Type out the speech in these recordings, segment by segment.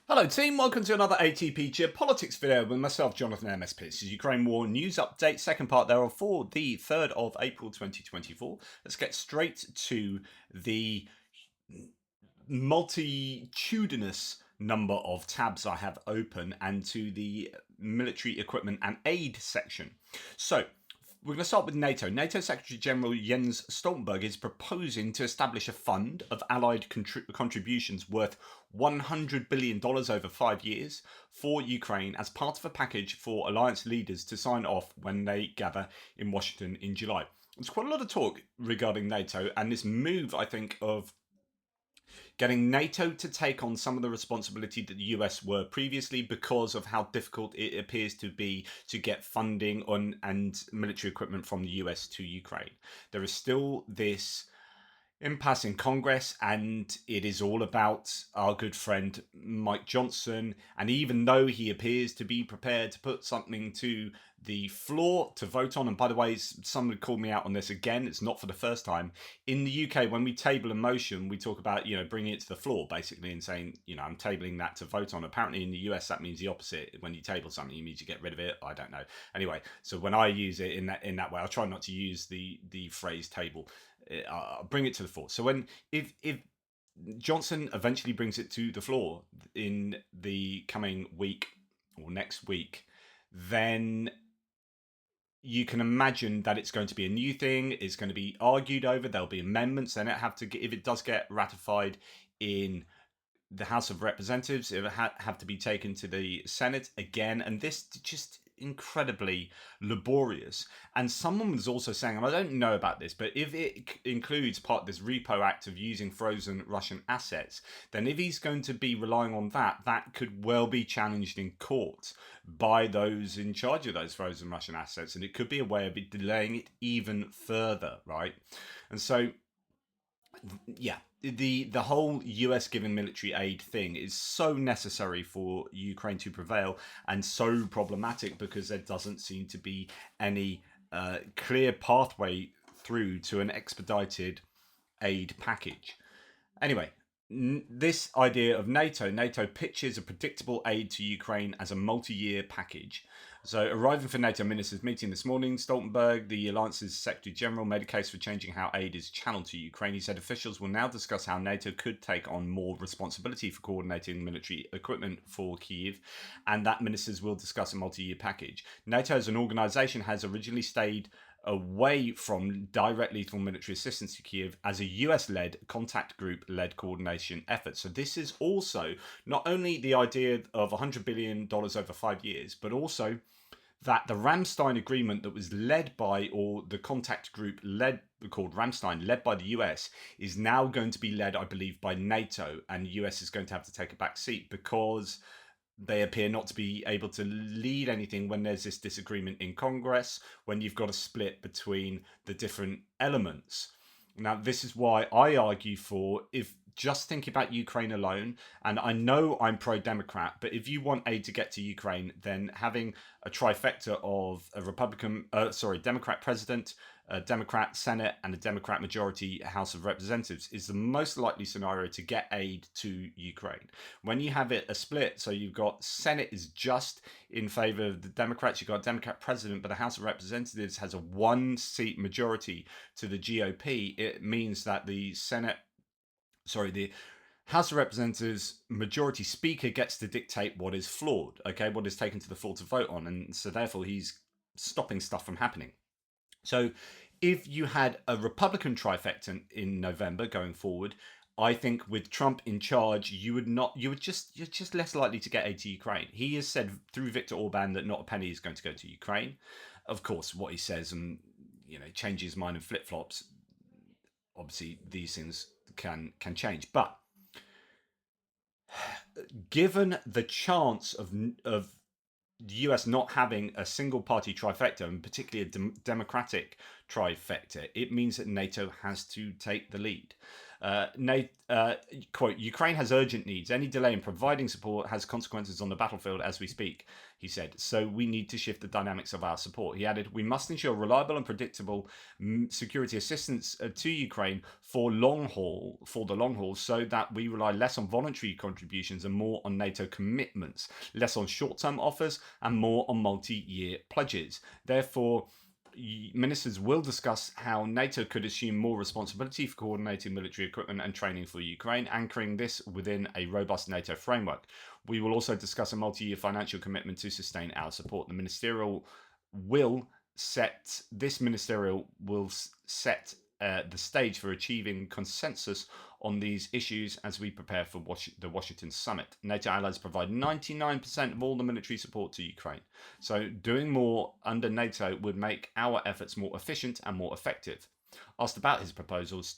Hello team, welcome to another ATP Geopolitics video with myself, Jonathan MSP. This is Ukraine War News Update, second part thereof for the 3rd of April 2024. Let's get straight to the multitudinous number of tabs I have open and to the military equipment and aid section. So, we're going to start with NATO. NATO Secretary General Jens Stoltenberg is proposing to establish a fund of allied contributions worth $100 billion over 5 years for Ukraine as part of a package for alliance leaders to sign off when they gather in Washington in July. There's quite a lot of talk regarding NATO and this move, I think, of getting NATO to take on some of the responsibility that the US were previously because of how difficult it appears to be to get funding on and military equipment from the US to Ukraine. There is still this impasse in Congress, and it is all about our good friend Mike Johnson. And even though he appears to be prepared to put something to the floor to vote on, and by the way, somebody called me out on this again, it's not for the first time. In the UK, when we table a motion, we talk about, bringing it to the floor, basically, and saying, I'm tabling that to vote on. Apparently in the US, that means the opposite. When you table something, it means you get rid of it. I don't know. Anyway, so when I use it in that way, I'll try not to use the phrase table. I'll bring it to the floor. So if Johnson eventually brings it to the floor in the coming week or next week, then you can imagine that it's going to be a new thing. It's going to be argued over. There'll be amendments. Then if it does get ratified in the House of Representatives, it will have to be taken to the Senate again. And this just incredibly laborious. And someone was also saying, and I don't know about this, but if it includes part of this repo act of using frozen Russian assets, then if he's going to be relying on that, that could well be challenged in court by those in charge of those frozen Russian assets. And it could be a way of delaying it even further, right? And so, yeah, the whole US giving military aid thing is so necessary for Ukraine to prevail and so problematic because there doesn't seem to be any clear pathway through to an expedited aid package. Anyway, this idea of NATO pitches a predictable aid to Ukraine as a multi-year package. So, arriving for NATO ministers' meeting this morning, Stoltenberg, the alliance's Secretary General, made a case for changing how aid is channeled to Ukraine. He said officials will now discuss how NATO could take on more responsibility for coordinating military equipment for Kyiv, and that ministers will discuss a multi-year package. NATO as an organisation has originally stayed away from direct lethal military assistance to Kyiv as a US-led contact group-led coordination effort. So this is also not only the idea of $100 billion over 5 years, but also that the Ramstein agreement that was led by, or the contact group called Ramstein, led by the US, is now going to be led, I believe, by NATO, and the US is going to have to take a back seat because they appear not to be able to lead anything when there's this disagreement in Congress, when you've got a split between the different elements. Now, this is why I argue for, if just thinking about Ukraine alone, and I know I'm pro-Democrat, but if you want aid to get to Ukraine, then having a trifecta of a Democrat president, a Democrat Senate, and a Democrat majority House of Representatives is the most likely scenario to get aid to Ukraine. When you have it a split, so you've got Senate is just in favor of the Democrats, you've got a Democrat president, but the House of Representatives has a 1-seat majority to the GOP, it means that the House of Representatives majority speaker gets to dictate what is flawed, okay, what is taken to the floor to vote on, and so therefore he's stopping stuff from happening. So if you had a Republican trifecta in November going forward, I think with Trump in charge, you're just less likely to get aid to Ukraine. He has said through Viktor Orban that not a penny is going to go to Ukraine. Of course, what he says and changes his mind and flip flops. Obviously, these things can change, but given the chance of the US not having a single party trifecta, and particularly a democratic trifecta, it means that NATO has to take the lead. Quote, Ukraine has urgent needs. Any delay in providing support has consequences on the battlefield as we speak, he said. So we need to shift the dynamics of our support. He added, we must ensure reliable and predictable security assistance to Ukraine for the long haul, so that we rely less on voluntary contributions and more on NATO commitments, less on short-term offers and more on multi-year pledges. Therefore, ministers will discuss how NATO could assume more responsibility for coordinating military equipment and training for Ukraine, anchoring this within a robust NATO framework. We will also discuss a multi-year financial commitment to sustain our support. The ministerial will set the stage for achieving consensus on these issues as we prepare for the Washington summit. NATO allies provide 99% of all the military support to Ukraine. So doing more under NATO would make our efforts more efficient and more effective. Asked about his proposals,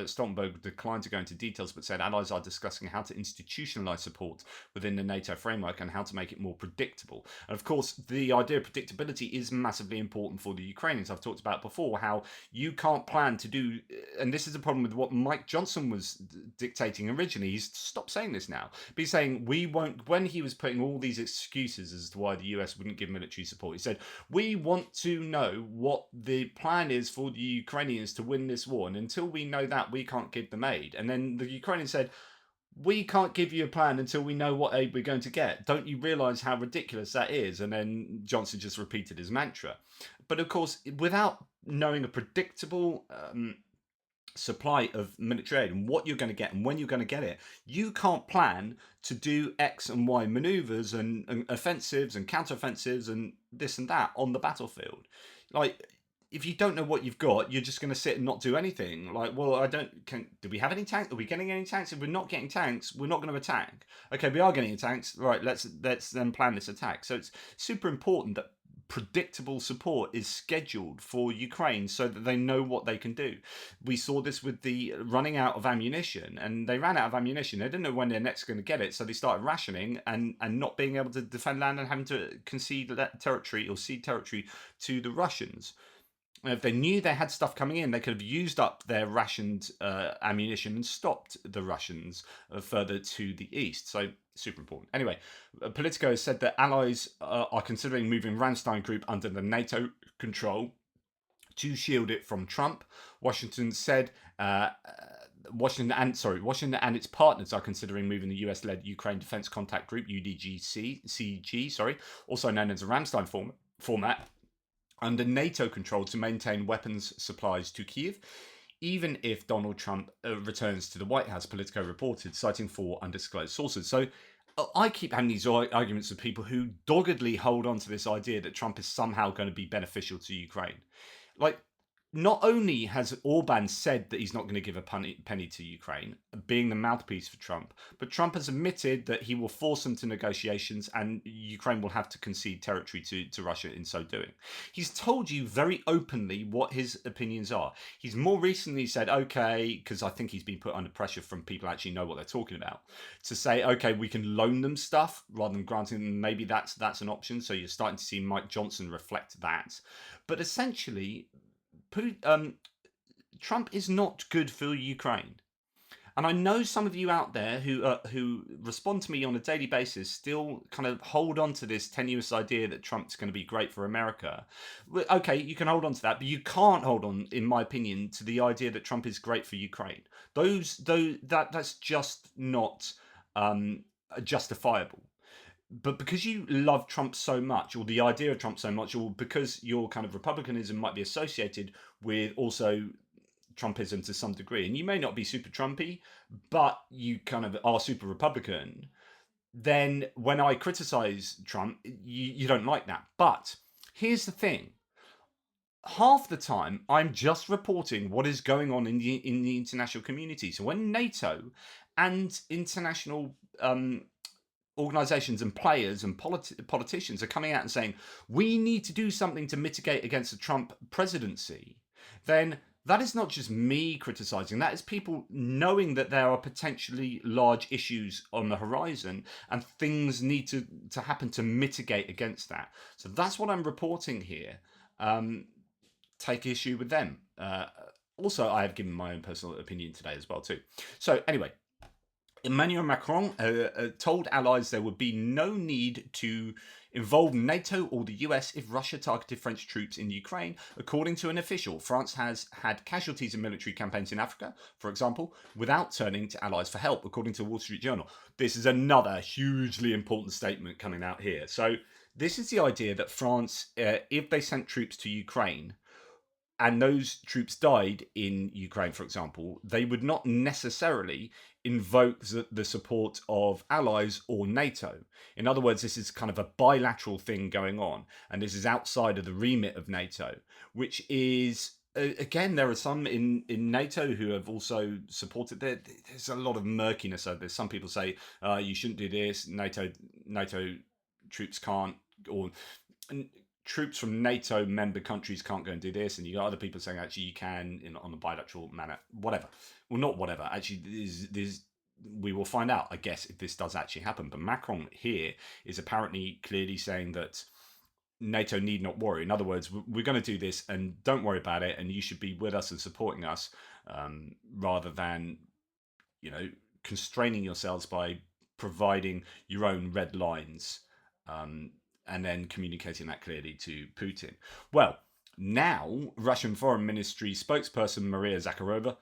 Stoltenberg declined to go into details, but said allies are discussing how to institutionalize support within the NATO framework and how to make it more predictable. And of course, the idea of predictability is massively important for the Ukrainians. I've talked about before how you can't plan to do, and this is a problem with what Mike Johnson was dictating originally. He's stopped saying this now, but he's saying we won't, when he was putting all these excuses as to why the US wouldn't give military support, he said, we want to know what the plan is for the Ukrainians to win this war, and until we know that, we can't give them aid. And then the Ukrainians said, we can't give you a plan until we know what aid we're going to get. Don't you realize how ridiculous that is? And then Johnson just repeated his mantra. But of course, without knowing a predictable supply of military aid and what you're going to get and when you're going to get it, you can't plan to do X and Y maneuvers and offensives and counteroffensives and this and that on the battlefield. Like, if you don't know what you've got, you're just going to sit and not do anything. Like, well, do we have any tanks? Are we getting any tanks? If we're not getting tanks, we're not going to attack. Okay, we are getting tanks. Right, let's then plan this attack. So it's super important that predictable support is scheduled for Ukraine so that they know what they can do. We saw this with the running out of ammunition, and they ran out of ammunition. They didn't know when they're next going to get it, so they started rationing and not being able to defend land and having to concede that territory or cede territory to the Russians. And if they knew they had stuff coming in, they could have used up their rationed ammunition and stopped the Russians further to the east. So super important. Anyway, Politico has said that allies are considering moving Ramstein Group under the NATO control to shield it from Trump. Washington said Washington and its partners are considering moving the US-led Ukraine Defense Contact Group (UDGCG), also known as a Ramstein format, under NATO control to maintain weapons supplies to Kyiv, even if Donald Trump returns to the White House, Politico reported, citing 4 undisclosed sources. So I keep having these arguments with people who doggedly hold on to this idea that Trump is somehow going to be beneficial to Ukraine. Like, not only has Orban said that he's not going to give a penny to Ukraine, being the mouthpiece for Trump, but Trump has admitted that he will force them to negotiations and Ukraine will have to concede territory to Russia in so doing. He's told you very openly what his opinions are. He's more recently said, okay, because I think he's been put under pressure from people who actually know what they're talking about, to say, okay, we can loan them stuff rather than granting them. Maybe that's an option. So you're starting to see Mike Johnson reflect that. But essentially, Trump is not good for Ukraine. And I know some of you out there who respond to me on a daily basis still kind of hold on to this tenuous idea that Trump's going to be great for America. Okay, you can hold on to that, but you can't hold on, in my opinion, to the idea that Trump is great for Ukraine. That's just not justifiable. But because you love Trump so much, or the idea of Trump so much, or because your kind of Republicanism might be associated with also Trumpism to some degree, and you may not be super Trumpy, but you kind of are super Republican, then when I criticize Trump, you don't like that. But here's the thing. Half the time, I'm just reporting what is going on in the international community. So when NATO and international organizations and players and politicians are coming out and saying, we need to do something to mitigate against the Trump presidency, then that is not just me criticizing. That is people knowing that there are potentially large issues on the horizon and things need to happen to mitigate against that. So that's what I'm reporting here. Take issue with them. Also, I have given my own personal opinion today as well too. So anyway, Emmanuel Macron told allies there would be no need to involve NATO or the US if Russia targeted French troops in Ukraine. According to an official, France has had casualties in military campaigns in Africa, for example, without turning to allies for help, according to the Wall Street Journal. This is another hugely important statement coming out here. So, this is the idea that France, if they sent troops to Ukraine, and those troops died in Ukraine, for example, they would not necessarily invoke the support of allies or NATO. In other words, this is kind of a bilateral thing going on, and this is outside of the remit of NATO, which is. Again, there are some in NATO who have also supported. There's a lot of murkiness over this. Some people say you shouldn't do this. NATO troops can't, or troops from NATO member countries can't go and do this, and you got other people saying actually you can on a bilateral manner, whatever. Well, not whatever. Actually, we will find out, I guess, if this does actually happen. But Macron here is apparently clearly saying that NATO need not worry. In other words, we're going to do this, and don't worry about it, and you should be with us and supporting us, rather than constraining yourselves by providing your own red lines. And then communicating that clearly to Putin. Well, now Russian Foreign Ministry spokesperson Maria Zakharova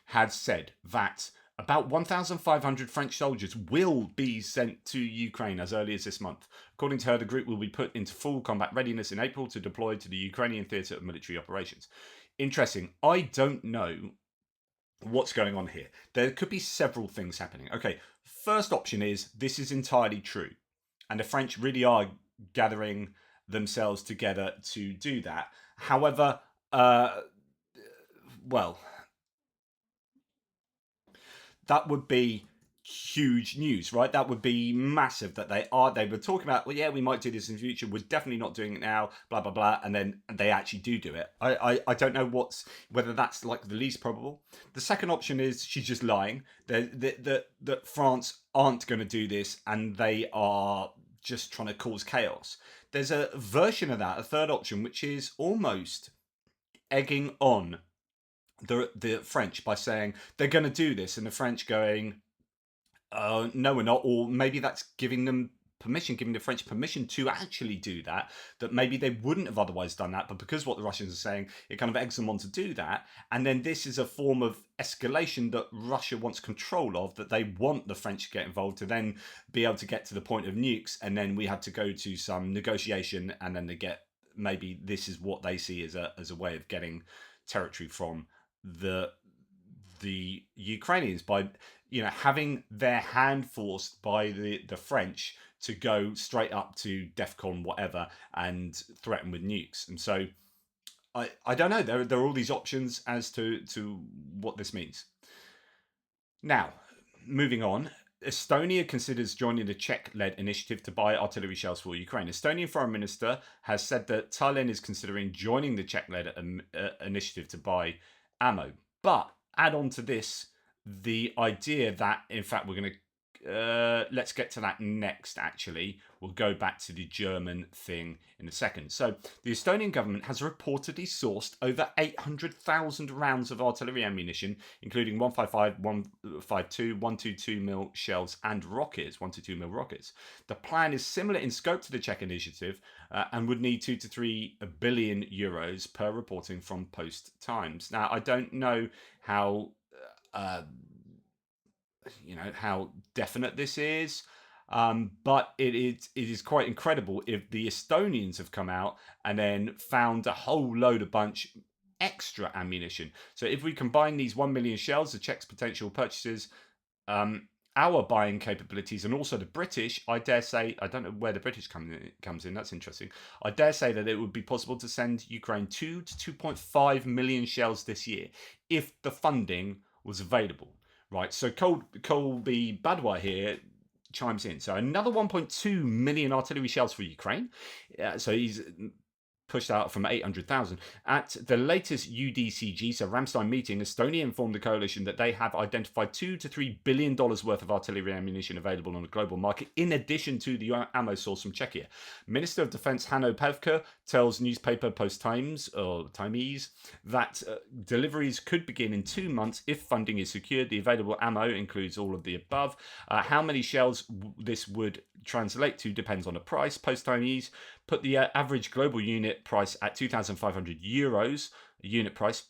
had said that about 1,500 French soldiers will be sent to Ukraine as early as this month. According to her, the group will be put into full combat readiness in April to deploy to the Ukrainian theatre of military operations. Interesting. I don't know what's going on here. There could be several things happening. Okay, first option is this is entirely true, and the French really are gathering themselves together to do that. However, well, that would be huge news, right? That would be massive that they were talking about, well, yeah, we might do this in the future, we're definitely not doing it now, blah blah blah, and then they actually do it. I don't know whether that's like the least probable. The second option is she's just lying, that France aren't going to do this and they are just trying to cause chaos. There's a version of that, a third option, which is almost egging on the French by saying they're going to do this, and the French going, no, we're not. Or maybe that's giving them permission, giving the French permission to actually do that, that maybe they wouldn't have otherwise done that, but because what the Russians are saying, it kind of eggs them on to do that. And then this is a form of escalation that Russia wants control of, that they want the French to get involved to then be able to get to the point of nukes, and then we have to go to some negotiation, and then they get, maybe this is what they see as a way of getting territory from the Ukrainians by having their hand forced by the French to go straight up to DEFCON whatever and threaten with nukes. And so I don't know. There are all these options as to what this means. Now, moving on. Estonia considers joining the Czech-led initiative to buy artillery shells for Ukraine. Estonian Foreign Minister has said that Tallinn is considering joining the Czech-led initiative to buy ammo. But add on to this the idea that, in fact, we're going to let's get to that next, actually. We'll go back to the German thing in a second. So, the Estonian government has reportedly sourced over 800,000 rounds of artillery ammunition, including 155, 152, 122mm shells and rockets, 122mm rockets. The plan is similar in scope to the Czech initiative and would need 2 to 3 billion euros per reporting from Post Times. Now, I don't know how how definite this is, but it is quite incredible if the Estonians have come out and then found a whole load of bunch extra ammunition. So if we combine these 1 million shells, the Czechs' potential purchases, our buying capabilities, and also the British, I dare say, I don't know where the British comes in, that's interesting. I dare say that it would be possible to send Ukraine 2 to 2.5 million shells this year if the funding was available. Right, so Colby Badwa here chimes in. So another 1.2 million artillery shells for Ukraine. So he's pushed out from 800,000. At the latest UDCG, so Ramstein meeting, Estonia informed the coalition that they have identified $2 to $3 billion worth of artillery ammunition available on the global market, in addition to the ammo source from Czechia. Minister of Defense Hanno Pevka tells newspaper Post Times, or Times, that deliveries could begin in 2 months if funding is secured. The available ammo includes all of the above. How many shells this would translate to depends on the price. Post Times put the average global unit price at €2,500 a unit price,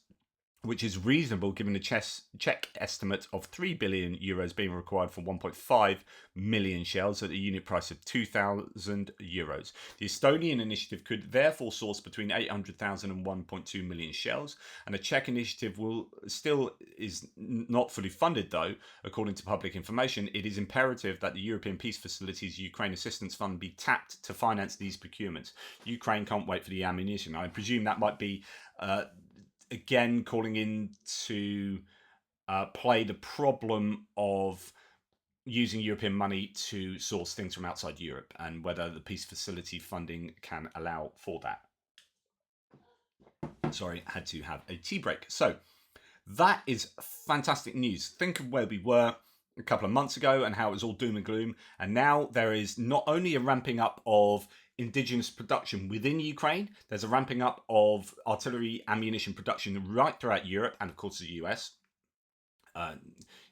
which is reasonable given the Czech estimate of €3 billion being required for 1.5 million shells at a unit price of €2,000. The Estonian initiative could therefore source between 800,000 and 1.2 million shells, and the Czech initiative is not fully funded, though. According to public information, it is imperative that the European Peace Facility's Ukraine Assistance Fund be tapped to finance these procurements. Ukraine can't wait for the ammunition. I presume that might be again calling in to play the problem of using European money to source things from outside Europe, and whether the peace facility funding can allow for that. Sorry, had to have a tea break. So that is fantastic news. Think of where we were a couple of months ago and how it was all doom and gloom, and now there is not only a ramping up of indigenous production within Ukraine, there's a ramping up of artillery ammunition production right throughout Europe and of course the US,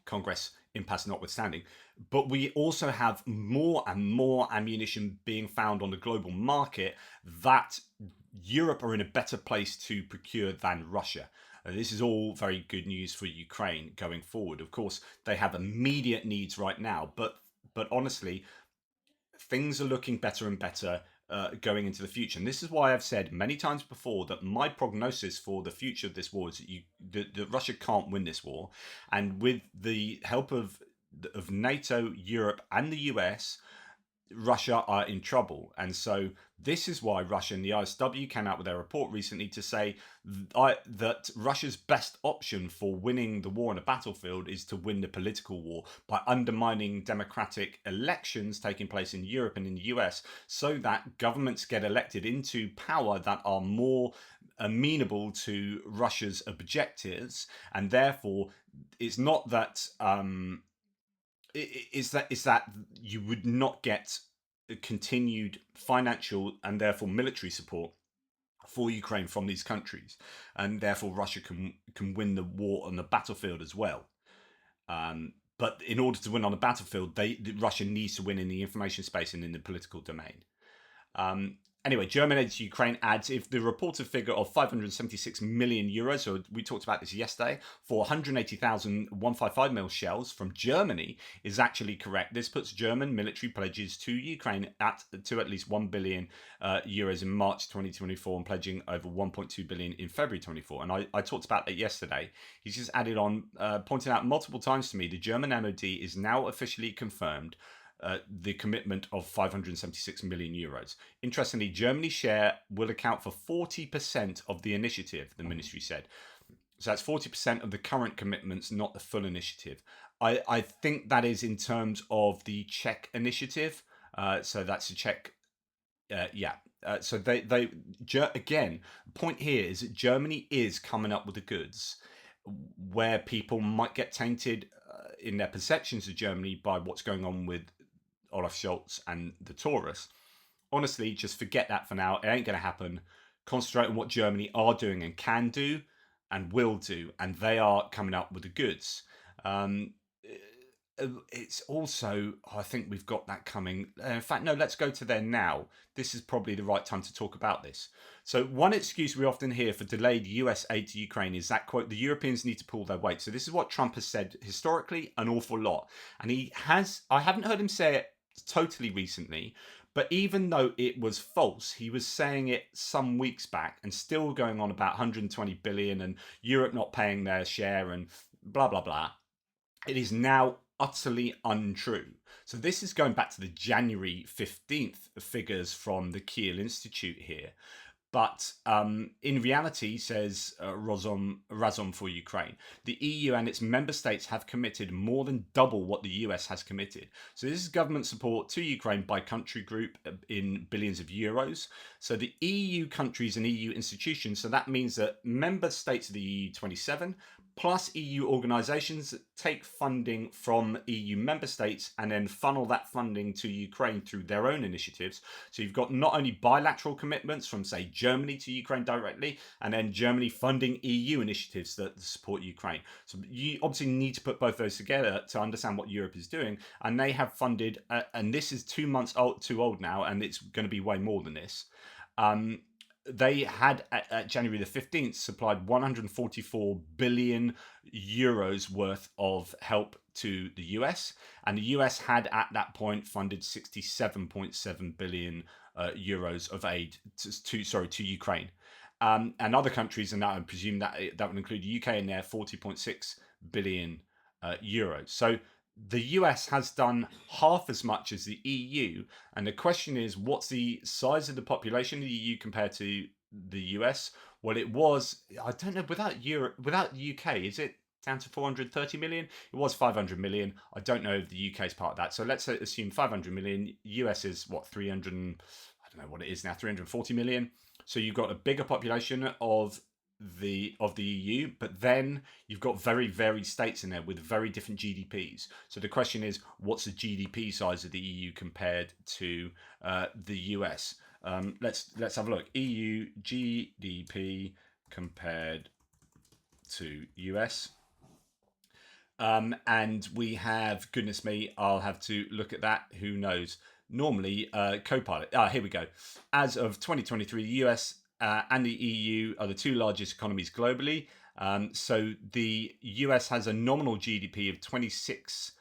Congress impasse notwithstanding. But we also have more and more ammunition being found on the global market that Europe are in a better place to procure than Russia. This is all very good news for Ukraine going forward. Of course, they have immediate needs right now, but honestly, things are looking better and better going into the future. And this is why I've said many times before that my prognosis for the future of this war is that Russia can't win this war. And with the help of NATO, Europe, and the US, Russia are in trouble. And so this is why Russia and the ISW came out with their report recently to say that Russia's best option for winning the war on a battlefield is to win the political war by undermining democratic elections taking place in Europe and in the US, so that governments get elected into power that are more amenable to Russia's objectives. And therefore, it's not that is that you would not get continued financial and therefore military support for Ukraine from these countries, and therefore Russia can win the war on the battlefield as well. But in order to win on the battlefield, Russia needs to win in the information space and in the political domain. Anyway, German aid to Ukraine adds, if the reported figure of €576 million, so we talked about this yesterday, for 180,000 155mm shells from Germany is actually correct, this puts German military pledges to Ukraine to at least €1 billion in March 2024 and pledging over 1.2 billion in February 24. And I talked about that yesterday. He's just added on, pointing out multiple times to me, the German MOD is now officially confirmed the commitment of €576 million. Interestingly, Germany's share will account for 40% of the initiative, the ministry said. So that's 40% of the current commitments, not the full initiative. I think that is in terms of the Czech initiative. So that's a Czech, so again, the point here is that Germany is coming up with the goods where people might get tainted in their perceptions of Germany by what's going on with Olaf Scholz and the Taurus. Honestly, just forget that for now. It ain't going to happen. Concentrate on what Germany are doing and can do and will do, and they are coming up with the goods. It's also, I think we've got that coming. In fact, no, let's go to there now. This is probably the right time to talk about this. So one excuse we often hear for delayed US aid to Ukraine is that, quote, the Europeans need to pull their weight. So this is what Trump has said historically an awful lot. And I haven't heard him say it totally recently, but even though it was false, he was saying it some weeks back and still going on about 120 billion and Europe not paying their share and blah, blah, blah. It is now utterly untrue. So this is going back to the January 15th figures from the Kiel Institute here. But in reality, says Razom for Ukraine, the EU and its member states have committed more than double what the US has committed. So this is government support to Ukraine by country group in billions of euros. So the EU countries and EU institutions, so that means that member states of the EU 27 plus EU organisations take funding from EU member states and then funnel that funding to Ukraine through their own initiatives. So you've got not only bilateral commitments from, say, Germany to Ukraine directly, and then Germany funding EU initiatives that support Ukraine. So you obviously need to put both those together to understand what Europe is doing. And they have funded, and this is 2 months too old now, and it's going to be way more than this. They had at January the 15th supplied 144 billion euros worth of help to the US, and the US had at that point funded 67.7 billion euros of aid to Ukraine. And other countries, and I presume that would include the UK in there, 40.6 billion euros. So the US has done half as much as the EU, and the question is, what's the size of the population of the EU compared to the US? Well, it was, I don't know, without without the UK, is it down to 430 million? It was 500 million. I don't know if the UK is part of that. So let's assume 500 million. US is what, 300? I don't know what it is now, 340 million. So you've got a bigger population of the EU, but then you've got very varied states in there with very different GDPs. So the question is, what's the GDP size of the EU compared to the US? Let's have a look. EU GDP compared to US. And we have, goodness me, I'll have to look at that. Who knows? Normally, Copilot. Here we go. As of 2023, the US and the EU are the two largest economies globally. So the US has a nominal GDP of $26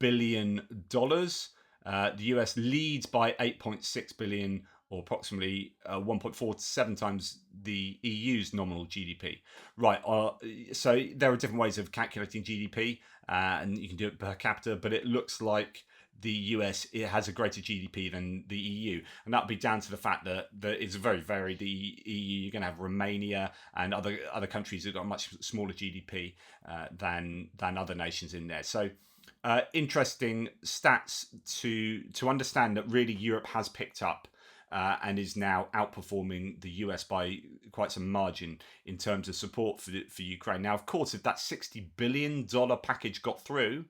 billion. The US leads by 8.6 billion, or approximately 1.47 times the EU's nominal GDP. Right. So there are different ways of calculating GDP, and you can do it per capita, but it looks like the US, it has a greater GDP than the EU, and that'll be down to the fact that it's very varied. The EU, you're going to have Romania and other countries that got much smaller GDP than other nations in there. So interesting stats to understand that really Europe has picked up and is now outperforming the US by quite some margin in terms of support for Ukraine. Now, of course, if that $60 billion package got through,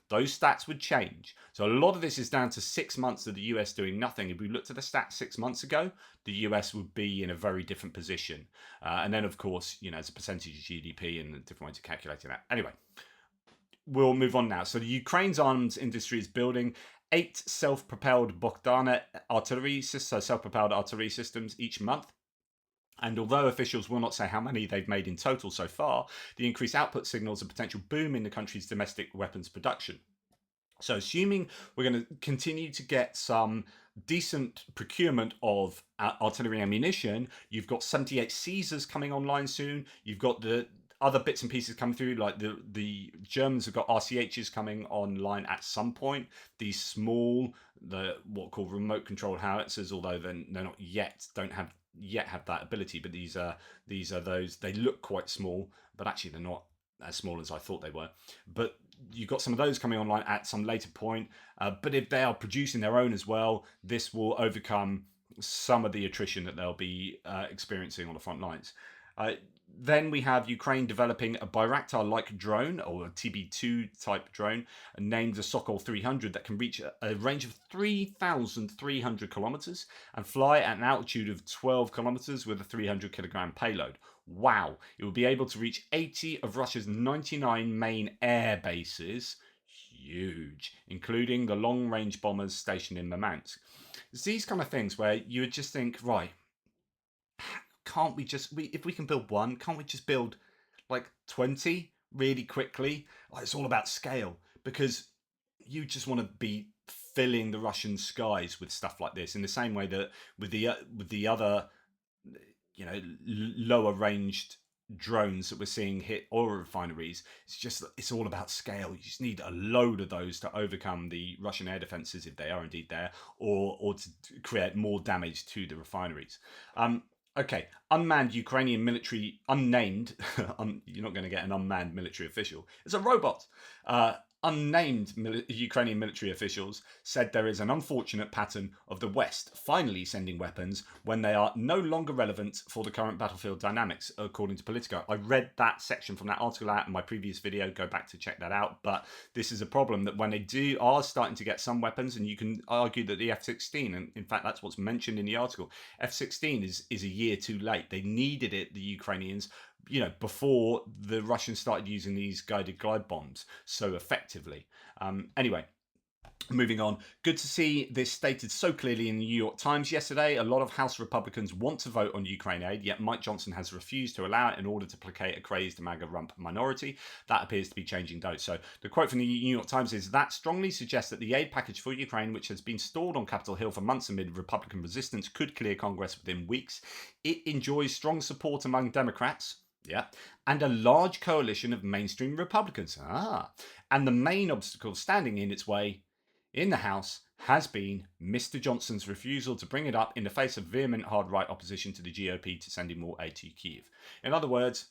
those stats would change. So a lot of this is down to 6 months of the US doing nothing. If we looked at the stats 6 months ago, the US would be in a very different position. And then, of course, as a percentage of GDP and a different way to calculate that. Anyway, we'll move on now. So the Ukraine's arms industry is building 8 self-propelled Bogdana artillery systems, so self-propelled artillery systems each month. And although officials will not say how many they've made in total so far, the increased output signals a potential boom in the country's domestic weapons production. So assuming we're going to continue to get some decent procurement of artillery ammunition, you've got 78 Caesars coming online soon, you've got the other bits and pieces coming through, like the Germans have got RCHs coming online at some point. These small, what are called remote controlled howitzers, although they're not yet, don't have that ability, but these are those. They look quite small, but actually they're not as small as I thought they were. But you've got some of those coming online at some later point. But if they are producing their own as well, this will overcome some of the attrition that they'll be experiencing on the front lines. Then we have Ukraine developing a Bayraktar-like drone, or a TB2 type drone, named the Sokol 300, that can reach a range of 3,300 kilometers and fly at an altitude of 12 kilometers with a 300 kilogram payload. Wow! It will be able to reach 80 of Russia's 99 main air bases, huge, including the long-range bombers stationed in Murmansk. It's these kind of things where you would just think, right, can't we just, if we can build one, can't we just build like 20 really quickly? Like, it's all about scale, because you just want to be filling the Russian skies with stuff like this in the same way that with the other lower ranged drones that we're seeing hit oil refineries. It's all about scale. You just need a load of those to overcome the Russian air defenses, if they are indeed there, or to create more damage to the refineries. Okay, unmanned Ukrainian military, unnamed, you're not going to get an unmanned military official. It's a robot. Unnamed Ukrainian military officials said there is an unfortunate pattern of the West finally sending weapons when they are no longer relevant for the current battlefield dynamics, according to Politico. I read that section from that article out in my previous video. Go back to check that out. But this is a problem that when they are starting to get some weapons, and you can argue that the F-16, and in fact that's what's mentioned in the article, F-16 is a year too late. They needed it, the Ukrainians, before the Russians started using these guided glide bombs so effectively. Anyway, moving on. Good to see this stated so clearly in the New York Times yesterday. A lot of House Republicans want to vote on Ukraine aid, yet Mike Johnson has refused to allow it in order to placate a crazed MAGA rump minority. That appears to be changing though. So the quote from the New York Times is, that strongly suggests that the aid package for Ukraine, which has been stalled on Capitol Hill for months amid Republican resistance, could clear Congress within weeks. It enjoys strong support among Democrats. Yeah, and a large coalition of mainstream Republicans. And the main obstacle standing in its way in the House has been Mr. Johnson's refusal to bring it up in the face of vehement hard-right opposition to the GOP to sending more aid to Kyiv. In other words,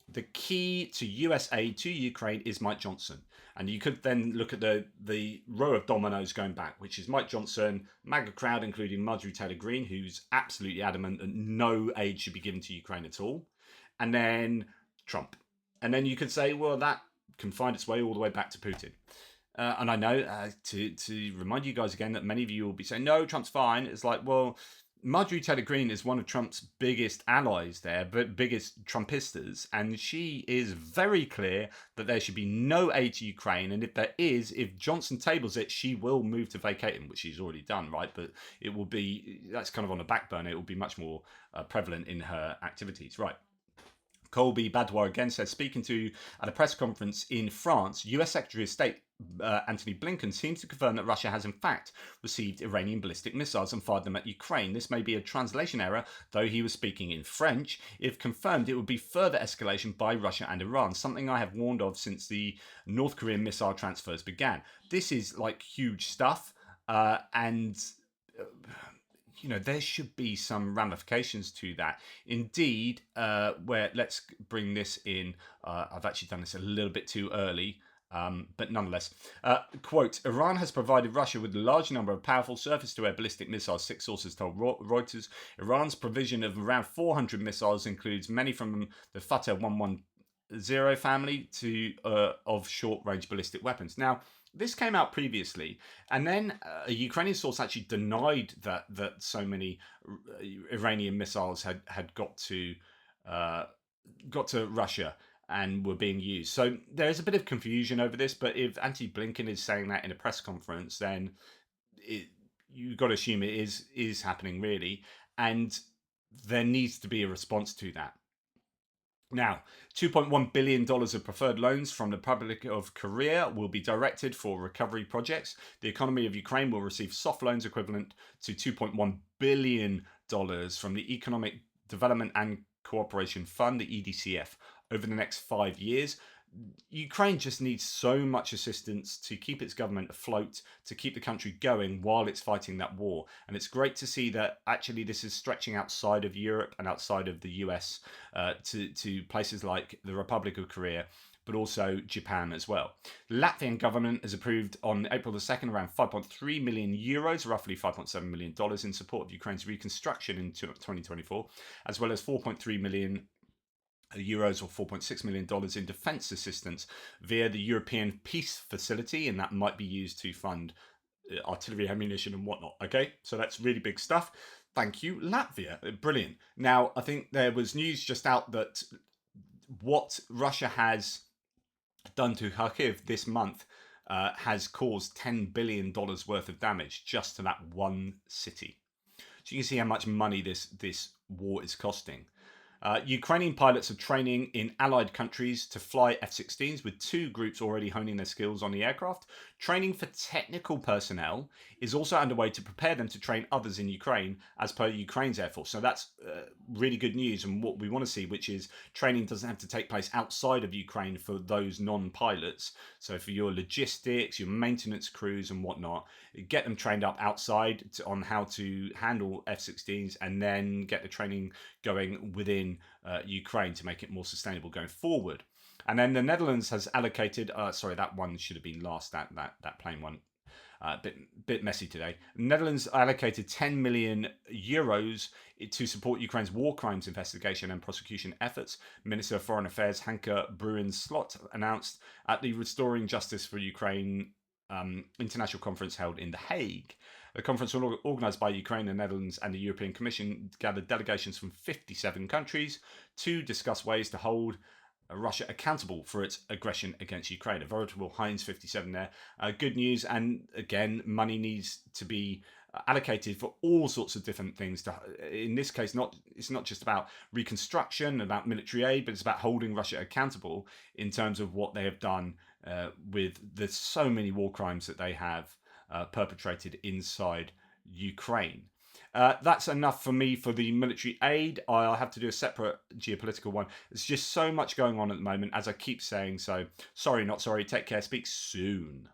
the key to US aid to Ukraine is Mike Johnson. And you could then look at the row of dominoes going back, which is Mike Johnson, MAGA crowd, including Marjorie Taylor Greene, who's absolutely adamant that no aid should be given to Ukraine at all. And then Trump. And then you could say, well, that can find its way all the way back to Putin. And I know, to remind you guys again, that many of you will be saying, no, Trump's fine. It's like, well, Marjorie Taylor Greene is one of Trump's biggest allies there, but biggest Trumpistas. And she is very clear that there should be no aid to Ukraine. And if there is, if Johnson tables it, she will move to vacate him, which she's already done, right? But it will be, that's kind of on the back burner. It will be much more prevalent in her activities, right? Colby Badwar again says, speaking to at a press conference in France, US Secretary of State Antony Blinken seems to confirm that Russia has in fact received Iranian ballistic missiles and fired them at Ukraine. This may be a translation error, though he was speaking in French. If confirmed, it would be further escalation by Russia and Iran, something I have warned of since the North Korean missile transfers began. This is like huge stuff, and there should be some ramifications to that. Indeed, where let's bring this in. I've actually done this a little bit too early, but nonetheless. Quote, Iran has provided Russia with a large number of powerful surface-to-air ballistic missiles, 6 sources told Reuters. Iran's provision of around 400 missiles includes many from the Fateh 110 family of short-range ballistic weapons. Now, this came out previously, and then a Ukrainian source actually denied that so many Iranian missiles had got to Russia and were being used. So there is a bit of confusion over this, but if Antony Blinken is saying that in a press conference, then you've got to assume it is happening really, and there needs to be a response to that. Now, $2.1 billion of preferred loans from the Republic of Korea will be directed for recovery projects. The economy of Ukraine will receive soft loans equivalent to $2.1 billion from the Economic Development and Cooperation Fund, the EDCF, over the next 5 years. Ukraine just needs so much assistance to keep its government afloat, to keep the country going while it's fighting that war. And it's great to see that actually this is stretching outside of Europe and outside of the US to places like the Republic of Korea, but also Japan as well. The Latvian government has approved on April the 2nd around 5.3 million euros, roughly $5.7 million, in support of Ukraine's reconstruction in 2024, as well as 4.3 million euros or $4.6 million in defence assistance via the European Peace Facility, and that might be used to fund artillery ammunition and whatnot. Okay, so that's really big stuff. Thank you, Latvia. Brilliant. Now, I think there was news just out that what Russia has done to Kharkiv this month has caused $10 billion worth of damage just to that one city. So you can see how much money this war is costing. Ukrainian pilots are training in allied countries to fly F-16s, with 2 groups already honing their skills on the aircraft. Training for technical personnel is also underway to prepare them to train others in Ukraine, as per Ukraine's Air Force. So that's really good news, and what we want to see, which is training doesn't have to take place outside of Ukraine for those non-pilots. So for your logistics, your maintenance crews and whatnot, get them trained up outside on how to handle F-16s, and then get the training going within Ukraine to make it more sustainable going forward. And then the Netherlands has allocated. Sorry, that one should have been last. That plane one. Bit messy today. Netherlands allocated 10 million euros to support Ukraine's war crimes investigation and prosecution efforts. Minister of Foreign Affairs Hanke Bruin-Slot announced at the Restoring Justice for Ukraine international conference held in The Hague. The conference was organised by Ukraine, the Netherlands, and the European Commission, gathered delegations from 57 countries to discuss ways to hold Russia accountable for its aggression against Ukraine. A veritable Heinz 57 there. Good news, and again, money needs to be allocated for all sorts of different things. In this case, it's not just about reconstruction, about military aid, but it's about holding Russia accountable in terms of what they have done with the so many war crimes that they have perpetrated inside Ukraine. That's enough for me for the military aid. I'll have to do a separate geopolitical one. There's just so much going on at the moment, as I keep saying. So, sorry, not sorry. Take care. Speak soon.